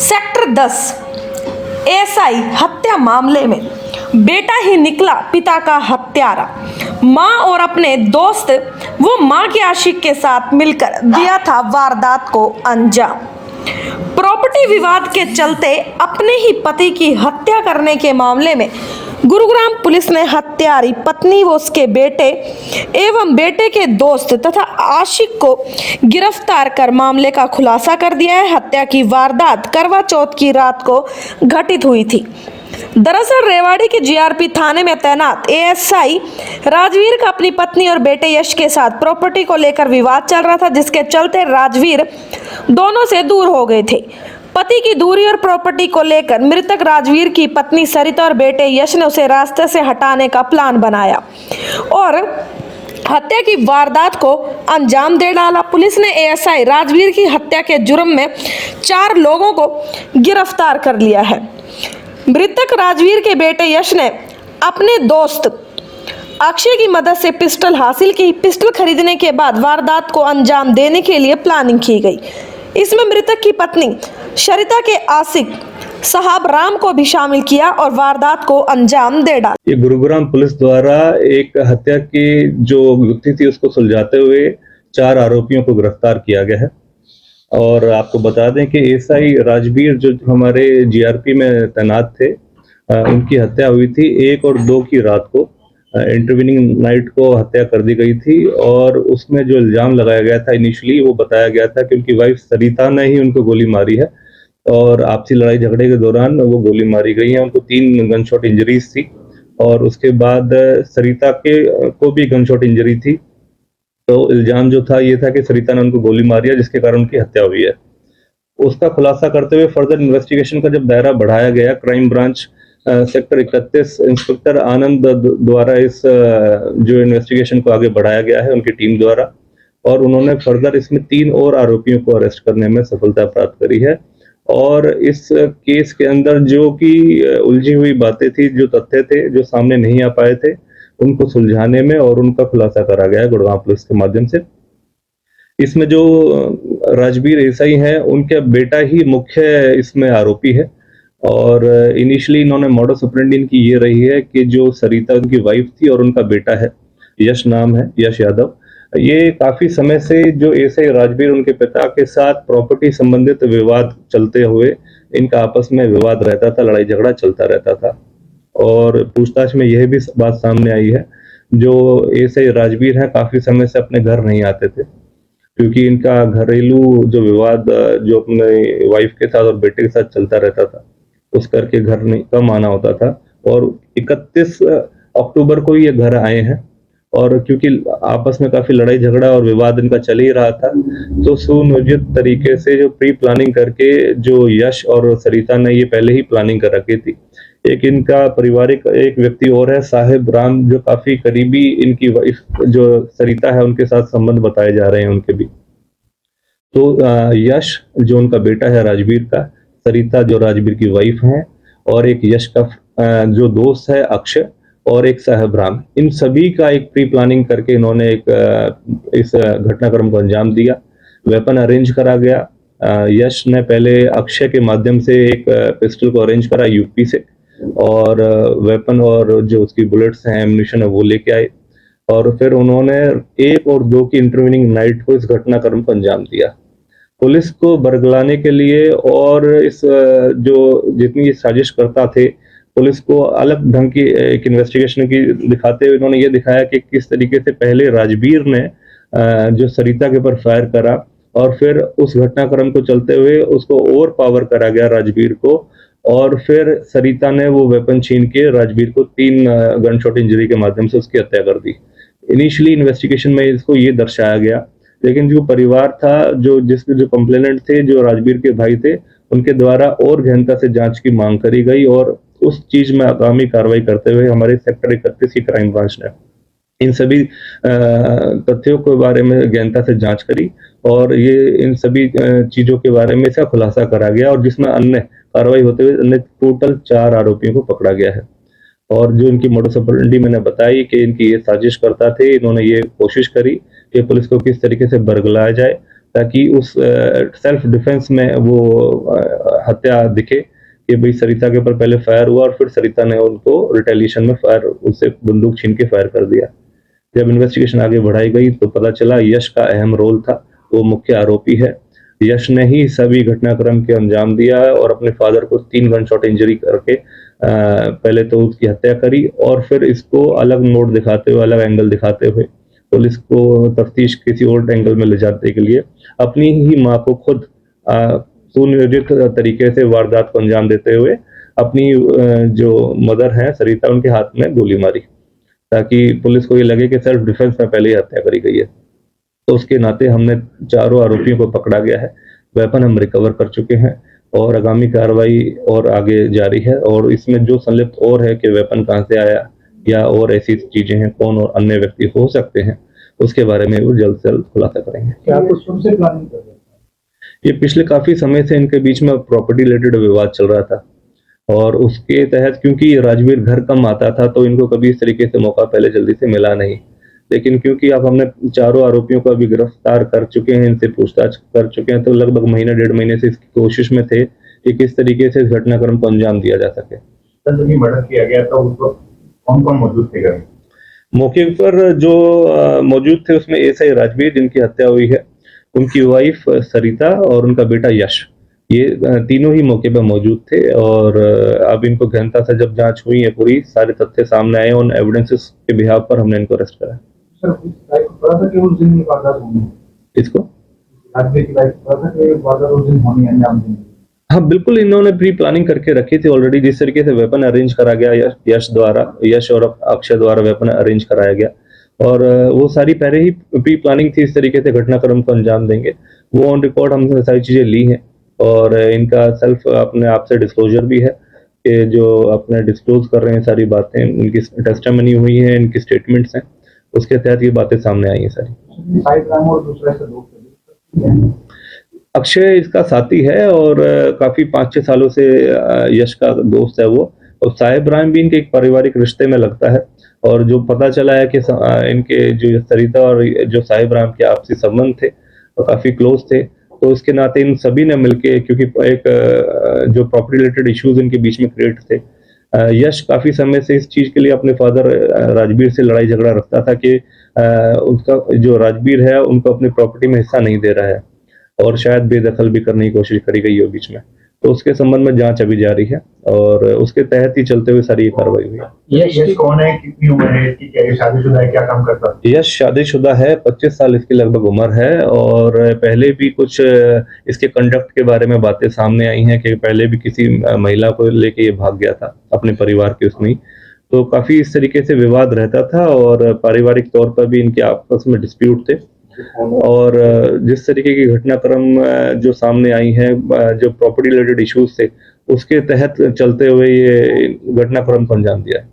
Sector 10 SI हत्या मामले में बेटा ही निकला पिता का हत्यारा। मां और अपने दोस्त वो मां के आशिक के साथ मिलकर दिया था वारदात को अंजाम। प्रॉपर्टी विवाद के चलते अपने ही पति की हत्या करने के मामले में गुरुग्राम पुलिस ने हत्यारी पत्नी व उसके बेटे एवं बेटे के दोस्त तथा आशिक को गिरफ्तार कर मामले का खुलासा कर दिया है। हत्या की वारदात करवा चौथ की रात को घटित हुई थी। दरअसल रेवाड़ी के जीआरपी थाने में तैनात एएसआई राजवीर का अपनी पत्नी और बेटे यश के साथ प्रॉपर्टी को लेकर विवाद चल रहा था, जिसके चलते राजवीर दोनों से दूर हो गए थे। पति की दूरी और प्रॉपर्टी को लेकर मृतक राजवीर की पत्नी सरिता और बेटे यश ने उसे रास्ते से हटाने का प्लान बनाया और हत्या की वारदात को अंजाम दे डाला। पुलिस ने एएसआई राजवीर की हत्या के जुर्म में 4 लोगों को गिरफ्तार कर लिया है। मृतक राजवीर के बेटे यश ने अपने दोस्त अक्षय की मदद से पिस्टल हासिल की। पिस्टल खरीदने के बाद वारदात को अंजाम देने के लिए प्लानिंग की गई। इसमें मृतक की पत्नी सरिता के आशिक साहब राम को भी शामिल किया और वारदात को अंजाम दे डाला। ये गुरुग्राम पुलिस द्वारा एक हत्या की जो गुत्थी थी उसको सुलझाते हुए 4 आरोपियों को गिरफ्तार किया गया है। और आपको बता दें कि एसआई राजवीर जो हमारे जीआरपी में तैनात थे, उनकी हत्या हुई थी 1 और 2 की रात को। इंटरवीनिंग नाइट को हत्या कर दी गई थी और उसमें जो इल्जाम लगाया गया था इनिशियली वो बताया गया था कि उनकी वाइफ सरिता ने ही उनको गोली मारी है और आपसी लड़ाई झगड़े के दौरान वो गोली मारी गई है। उनको 3 गनशॉट इंजरीज थी और उसके बाद सरिता को भी गनशॉट इंजरी थी। तो इल्जाम जो था ये था कि सरिता ने उनको गोली मारी है जिसके कारण उनकी हत्या हुई है। उसका खुलासा करते हुए फर्दर इन्वेस्टिगेशन का जब दायरा बढ़ाया गया, क्राइम ब्रांच सेक्टर 31 इंस्पेक्टर आनंद द्वारा इस जो इन्वेस्टिगेशन को आगे बढ़ाया गया है उनकी टीम द्वारा, और उन्होंने फर्दर इसमें 3 और आरोपियों को अरेस्ट करने में सफलता प्राप्त करी है। और इस केस के अंदर जो कि उलझी हुई बातें थी, जो तथ्य थे जो सामने नहीं आ पाए थे, उनको सुलझाने में और उनका खुलासा करा गया है गुड़गांव पुलिस के माध्यम से। इसमें जो राजवीर एसआई हैं उनका बेटा ही मुख्य इसमें आरोपी है और इनिशियली इन्होंने मॉडस ऑपरेंडी इनकी ये रही है कि जो सरिता उनकी वाइफ थी और उनका बेटा है, यश नाम है, यश यादव, ये काफी समय से जो एसआई राजवीर उनके पिता के साथ प्रॉपर्टी संबंधित विवाद चलते हुए इनका आपस में विवाद रहता था, लड़ाई झगड़ा चलता रहता था। और पूछताछ में यह भी बात सामने आई है, जो एसआई राजवीर हैं काफी समय से अपने घर नहीं आते थे क्योंकि इनका घरेलू जो विवाद जो अपने वाइफ के साथ और बेटे के साथ चलता रहता था, उस करके घर नहीं कम आना होता था। और 31 अक्टूबर को ये घर आए हैं और क्योंकि आपस में काफी लड़ाई झगड़ा और विवाद इनका चल ही रहा था, तो सुनियोजित तरीके से जो प्री प्लानिंग करके जो यश और सरिता ने ये पहले ही प्लानिंग कर रखी थी। एक इनका पारिवारिक एक व्यक्ति और है साहिब राम, जो काफी करीबी इनकी वाइफ जो सरिता है उनके साथ संबंध बताए जा रहे हैं उनके भी। तो यश जो उनका बेटा है राजवीर का, सरिता जो राजवीर की वाइफ है, और एक यश का जो दोस्त है अक्षय, और एक साहब राम, इन सभी का एक प्री प्लानिंग करके इन्होंने एक इस घटनाक्रम को अंजाम दिया। वेपन अरेंज करा गया। यश ने पहले अक्षय के माध्यम से एक पिस्टल को अरेंज करा यूपी से, और वेपन और जो उसकी बुलेट्स हैं, एम्यूनिशन है, वो लेके आए और फिर उन्होंने 1 और 2 की इंटरवीनिंग नाइट को इस घटनाक्रम को अंजाम दिया। पुलिस को बरगलाने के लिए और इस जो जितनी साजिश करता थे, पुलिस को अलग ढंग की एक इन्वेस्टिगेशन की दिखाते हुए इन्होंने ये दिखाया कि किस तरीके से पहले राजवीर ने जो सरिता के ऊपर फायर करा और फिर उस घटनाक्रम को चलते हुए उसको ओवर पावर करा गया राजवीर को, और फिर सरिता ने वो वेपन छीन के राजवीर को 3 गनशॉट इंजरी के माध्यम से उसकी हत्या कर दी। इनिशियली इन्वेस्टिगेशन में इसको ये दर्शाया गया, लेकिन जो परिवार था, जिसके जो कंप्लेनेंट थे, जो राजवीर के भाई थे, उनके द्वारा और गहनता से जांच की मांग करी गई और उस चीज में आगामी कार्रवाई करते हुए हमारे सेक्टर 31 की क्राइम ब्रांच ने इन सभी तथ्यों के बारे में गहनता से जांच करी और ये इन सभी चीजों के बारे में इसका खुलासा करा गया, और जिसमें अन्य कार्रवाई होते हुए अन्य टोटल 4 आरोपियों को पकड़ा गया है। और जो इनकी मोडस ऑपरेंडी मैंने बताई कि इनकी ये साजिश करता थे, इन्होंने ये कोशिश करी कि पुलिस को किस तरीके से बरगलाया जाए ताकि उस सेल्फ डिफेंस में वो हत्या दिखे कि भाई सरिता के ऊपर पहले फायर हुआ और फिर सरिता ने उनको रिटेलिएशन में फायर उससे बंदूक छीन के फायर कर दिया। जब इन्वेस्टिगेशन आगे बढ़ाई गई तो पता चला यश का अहम रोल था, वो मुख्य आरोपी है। यश ने ही सभी घटनाक्रम के अंजाम दिया और अपने फादर को 3 गन शॉट इंजरी करके पहले तो उसकी हत्या करी और फिर इसको अलग मोड दिखाते हुए, अलग एंगल दिखाते हुए पुलिस को तफ्तीश किसी और एंगल में ले जाने के लिए अपनी ही माँ को खुद सुनियोजित तरीके से वारदात को अंजाम देते हुए अपनी जो मदर है सरिता, उनके हाथ में गोली मारी ताकि पुलिस को ये लगे कि सेल्फ डिफेंस में पहले ही हत्या करी गई है। तो उसके नाते हमने चारों आरोपियों को पकड़ा गया है, वेपन हम रिकवर कर चुके हैं और आगामी कार्रवाई और आगे जारी है। और इसमें जो संलिप्त और है कि वेपन कहाँ से आया या और ऐसी चीजें हैं, कौन और अन्य व्यक्ति हो सकते हैं, उसके बारे में वो जल्द से जल्द खुलासा करेंगे। क्या आप शुरू से प्लानिंग कर रहे हैं? ये पिछले काफी समय से इनके बीच में प्रॉपर्टी रिलेटेड विवाद चल रहा था और उसके तहत क्योंकि राजवीर घर कम आता था तो इनको कभी इस तरीके से मौका पहले जल्दी से मिला नहीं। लेकिन क्योंकि अब हमने चारों आरोपियों को अभी गिरफ्तार कर चुके हैं, इनसे पूछताछ कर चुके हैं, तो लगभग महीना 1.5 महीने से इसकी कोशिश में थे कि किस तरीके से इस घटनाक्रम को अंजाम दिया जा सके। जब मर्डर किया गया तो उस वक्त कौन कौन मौजूद थे घर में? मौके पर जो मौजूद थे उसमें एसआई राजवीर जिनकी हत्या हुई है, उनकी वाइफ सरिता और उनका बेटा यश, ये तीनों ही मौके पर मौजूद थे। और अब इनको गहनता से जब जांच हुई है पूरी, सारे तथ्य सामने आए, उन एविडेंसेस के बिहाफ पर हमने इनको अरेस्ट करा। सर, पता था कि उस दिन ये वारदात होनी है? इसको राजवीर की वाइफ पता था कि ये वारदात उस दिन होनी है, अंजाम देनी है? हाँ बिल्कुल, इन्होंने प्री प्लानिंग करके रखी थी ऑलरेडी। जिस तरीके से वेपन अरेंज करा गया यश और अक्षय द्वारा वेपन अरेंज कराया गया और वो सारी पहले ही प्री प्लानिंग थी, इस तरीके से घटनाक्रम को अंजाम देंगे। वो ऑन रिकॉर्ड हमने सारी चीजें ली हैं और इनका सेल्फ अपने आप से डिस्क्लोजर भी है कि जो अपने डिस्क्लोज कर रहे हैं सारी बातें, उनकी टेस्टिमनी हुई है, इनकी स्टेटमेंट्स हैं, उसके तहत ये बातें सामने आई हैं सारी। साइड राम और दूसरा से दोस्त अक्षय इसका साथी है और काफी 5-6 सालों से यश का दोस्त है वो। और साहिब राम भी इनके एक पारिवारिक रिश्ते में लगता है और जो पता चला है कि इनके जो सरिता और जो साहिब राम के आपसी संबंध थे वो काफी क्लोज थे, तो उसके नाते इन सभी ने मिलके, क्योंकि एक जो प्रॉपर्टी रिलेटेड इश्यूज इनके बीच में क्रिएट थे, यश काफी समय से इस चीज के लिए अपने फादर राजवीर से लड़ाई झगड़ा रखता था कि उसका जो राजवीर है उनको अपनी प्रॉपर्टी में हिस्सा नहीं दे रहा है और शायद बेदखल भी करने की कोशिश करी गई हो बीच में। तो उसके संबंध में जांच अभी जारी है और उसके तहत ही चलते हुए सारी ये कार्रवाई हुई है। यश कौन है, कितनी उम्र है इसकी, क्या ये शादीशुदा है, क्या काम करता है? यश शादीशुदा है, 25 साल इसकी लगभग उम्र है और पहले भी कुछ इसके कंडक्ट के बारे में बातें सामने आई हैं कि पहले भी किसी महिला को लेके ये भाग गया था अपने परिवार के उसमें, तो काफी इस तरीके से विवाद रहता था और पारिवारिक तौर पर भी इनके आपस में डिस्प्यूट थे। और जिस तरीके की घटनाक्रम जो सामने आई है, जो प्रॉपर्टी रिलेटेड इश्यूज थे, उसके तहत चलते हुए ये घटनाक्रम को अंजाम दिया है।